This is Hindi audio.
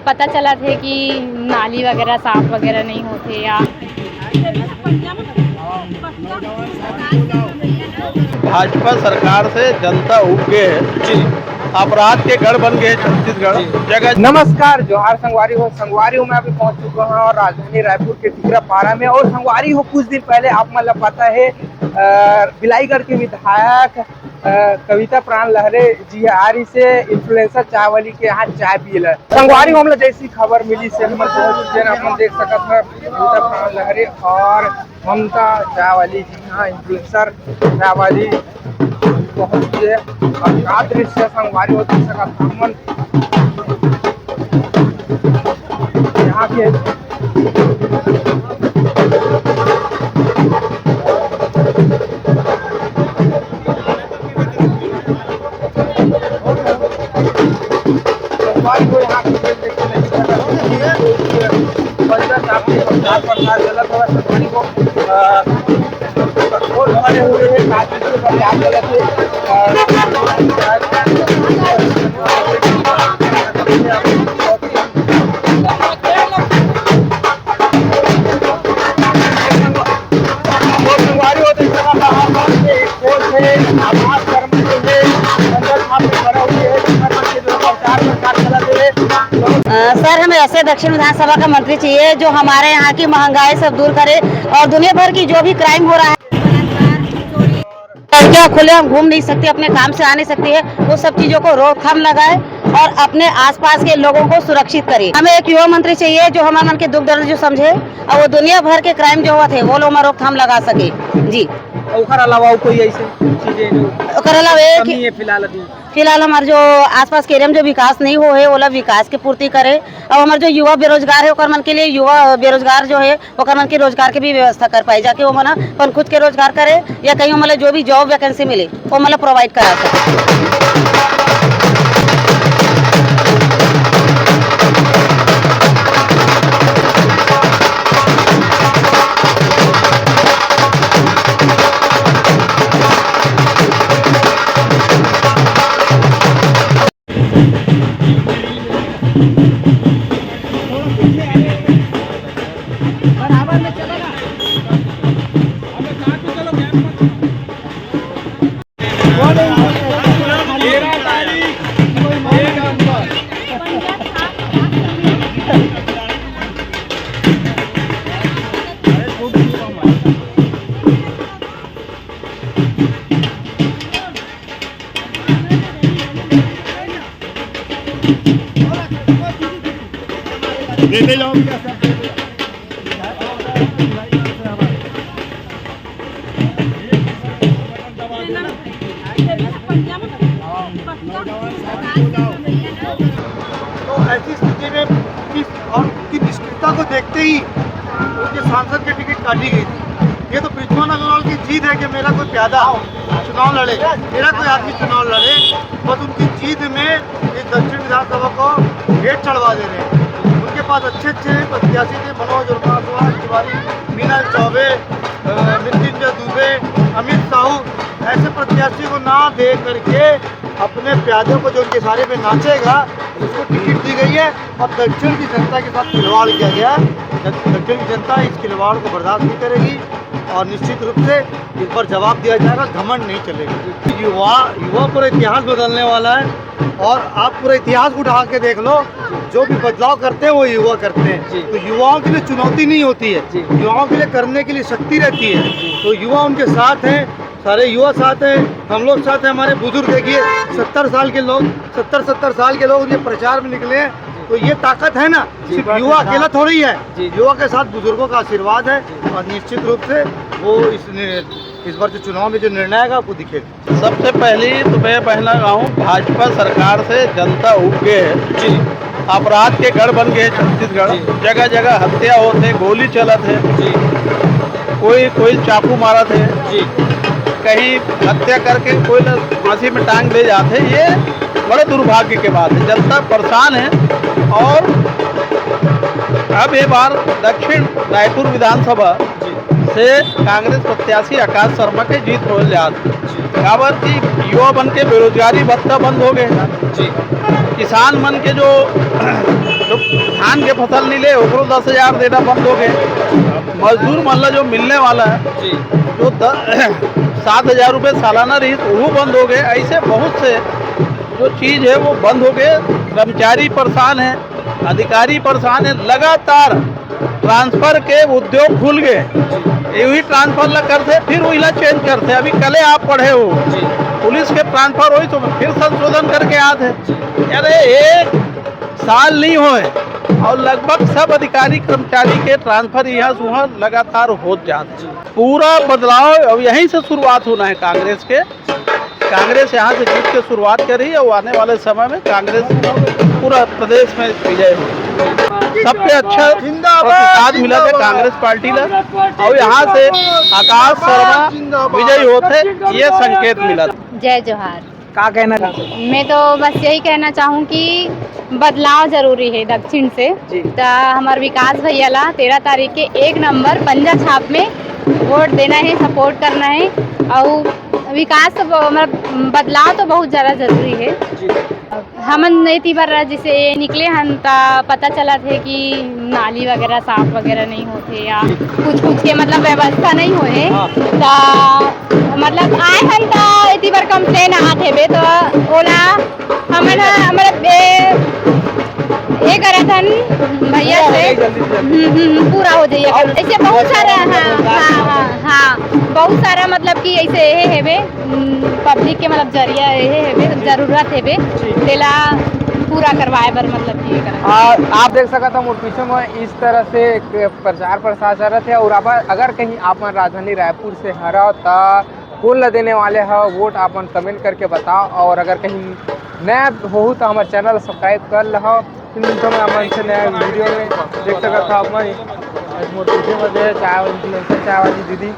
पता चला थे कि नाली वगैरह साफ वगैरह नहीं होते या भाजपा सरकार से जनता उब गए है जी। अपराध के गढ़ बन गए छत्तीसगढ़ जगह। नमस्कार, जोहार संगवारी हो मैं अभी पहुंच चुका हूं और राजधानी रायपुर के टिकरापारा में। और संगवारी हो कुछ दिन पहले आप मतलब पता है बिलाईगढ़ के विधायक कविता प्राण लहरे जी आ रही से इन्फ्लुएंसर चाय वाली के यहाँ चाय पियल संगवारी हो जैसी खबर मिली से हम अपन देख सकत है कविता प्राण लहरे और ममता चाय वाली जी यहाँ इन्फ्लुएंसर चाय वाली पहुंचे और का दृश्य संगवारी हो देख सकत हमन यहाँ के सर हमें ऐसे दक्षिण विधानसभा का मंत्री चाहिए जो हमारे यहाँ की महंगाई सब दूर करे और दुनिया भर की जो भी क्राइम हो रहा है, लड़कियाँ खुले हम घूम नहीं सकती, अपने काम से आ नहीं सकती है, वो सब चीजों को रोकथाम लगाए और अपने आसपास के लोगों को सुरक्षित करे। हमें एक युवा मंत्री चाहिए जो हमारे मन के दुख दर्द जो समझे और वो दुनिया भर के क्राइम जो हुआ थे वो लोग में रोकथाम लगा सके जी। अलावा कोई ऐसे चीजें फिलहाल हमारे जो आसपास के एरिया में जो विकास नहीं हो है वो विकास की पूर्ति करे और हमारे जो युवा बेरोजगार है ओकर मन के लिए युवा बेरोजगार जो है ओकर मन के रोजगार की भी व्यवस्था कर पाए जाके वो मना अपन खुद के रोजगार करे या कहीं मतलब जो भी जॉब वैकेंसी मिले वो मतलब प्रोवाइड करा सके। देते जाओ क्या तो ऐसी स्थिति में और उनकी निष्क्रियता को देखते ही उनके सांसद की टिकट काटी गई थी। ये तो बृजमोहन अग्रवाल की जीत है कि मेरा कोई प्यादा चुनाव लड़े, मेरा कोई आदमी चुनाव लड़े, बस उनकी जीत में इस दक्षिण विधानसभा को गेट चढ़वा दे रहे हैं। उनके पास अच्छे प्रत्याशी थे, मनोज वर्मा, सुभाष तिवारी, मीना चौबे, मृत्युंजय दुबे, अमित साहू, ऐसे प्रत्याशी को ना दे करके अपने प्यादों को जो उनके सारे पे नाचेगा उसको टिकट दी गई है और दक्षिण की जनता के साथ खिलवाड़ किया गया। दक्षिण की जनता इस खिलवाड़ को बर्दाश्त नहीं करेगी और निश्चित रूप से इस पर जवाब दिया जाएगा, घमंड नहीं चलेगा। युवा पूरा इतिहास बदलने वाला है और आप पूरा इतिहास उठा के देख लो, जो भी बदलाव करते हैं वो युवा करते हैं। तो युवाओं के लिए चुनौती नहीं होती है, युवाओं के लिए करने के लिए शक्ति रहती है। तो युवा उनके साथ हैं, सारे युवा साथ हैं, हम लोग साथ हैं। हमारे बुजुर्ग देखिए 70 साल के लोग 70 साल के लोग ये प्रचार में निकले हैं, तो ये ताकत है ना, सिर्फ युवा अकेला थोड़ी है, युवा के साथ बुजुर्गों का आशीर्वाद है और निश्चित रूप से वो इस बार जो चुनाव में जो निर्णय आएगा आपको दिखेगा। सबसे पहली तो मैं कहना हूँ भाजपा सरकार से जनता उब गए है जी। अपराध के गढ़ बन गए छत्तीसगढ़, जगह जगह हत्या होते, गोली चलत है जी, कोई चाकू मारा थे जी, कहीं हत्या करके कोई फांसी में टांग दे जाते। ये बड़े दुर्भाग्य के बात है, जनता परेशान है। और अब ये बार दक्षिण रायपुर विधानसभा से कांग्रेस प्रत्याशी आकाश शर्मा के जीत हो जाती। काबर की युवा बन के बेरोजगारी भत्ता बंद हो गए जी, किसान मन के जो जो धान के फसल नहीं ले ओकरो 10,000 देना बंद हो गए। मजदूर मतलब जो मिलने वाला है जो 7,000 रुपये सालाना रही वो बंद हो गए। ऐसे बहुत से जो चीज़ है वो बंद हो गए। कर्मचारी परेशान है, अधिकारी परेशान है। लगातार ट्रांसफर के उद्योग खुल गए, यही ट्रांसफर ला करते फिर वही ला चेंज करते। अभी कल आप पढ़े हो पुलिस के ट्रांसफर हुई तो फिर संशोधन करके आते। अरे 1 साल नहीं हुए और लगभग सब अधिकारी कर्मचारी के ट्रांसफर यहाँ से वहाँ लगातार हो जाते। पूरा बदलाव अब यहीं से शुरुआत होना है कांग्रेस के। कांग्रेस यहाँ से जीत के शुरुआत करी और आने वाले समय में कांग्रेस पूरा प्रदेश में विजय हो। सबसे अच्छा प्रतिसाद मिला था कांग्रेस पार्टी ने और यहाँ से आकाश शर्मा विजयी होते ये संकेत मिला। जय जोहार। क्या कहना चाहते हैं? मैं तो बस यही कहना चाहूँ कि बदलाव जरूरी है दक्षिण से। जी। तो हमारे विकास भैया ला 13 तारीख के 1 नंबर पंजा छाप में वोट देना है, सपोर्ट करना है। और विकास तो मतलब बदलाव तो बहुत ज़्यादा जरूरी है। हम नहीं बार जैसे निकले हन तो पता चला थे कि नाली वगैरह साफ वगैरह नहीं होते या कुछ के मतलब व्यवस्था नहीं होए तो मतलब आए हन तो इतनी बार कंप्लेन आते बे तो ओला हमन मतलब ये करत हन भैया से पूरा हो जाइए। ऐसे बहुत सारा हाँ बहुत सारा मतलब कि ऐसे ये है पब्लिक के मतलब जरिया ये है जरूरत है तेला पूरा करवाए बर मतलब ये करा। आप देख सकते हैं मोर पीछे में इस तरह से एक प्रचार प्रसार चलत है। और अगर कहीं आप राजधानी रायपुर से हरा तो कौन देने वाले हो वोट आप कमेंट करके बताओ। और अगर कहीं नया हो तो हमारे चैनल सब्सक्राइब कर लो। फिर मन से नया वीडियो में देख सकते हो। आप मोर पीछे में चाय वाली दीदी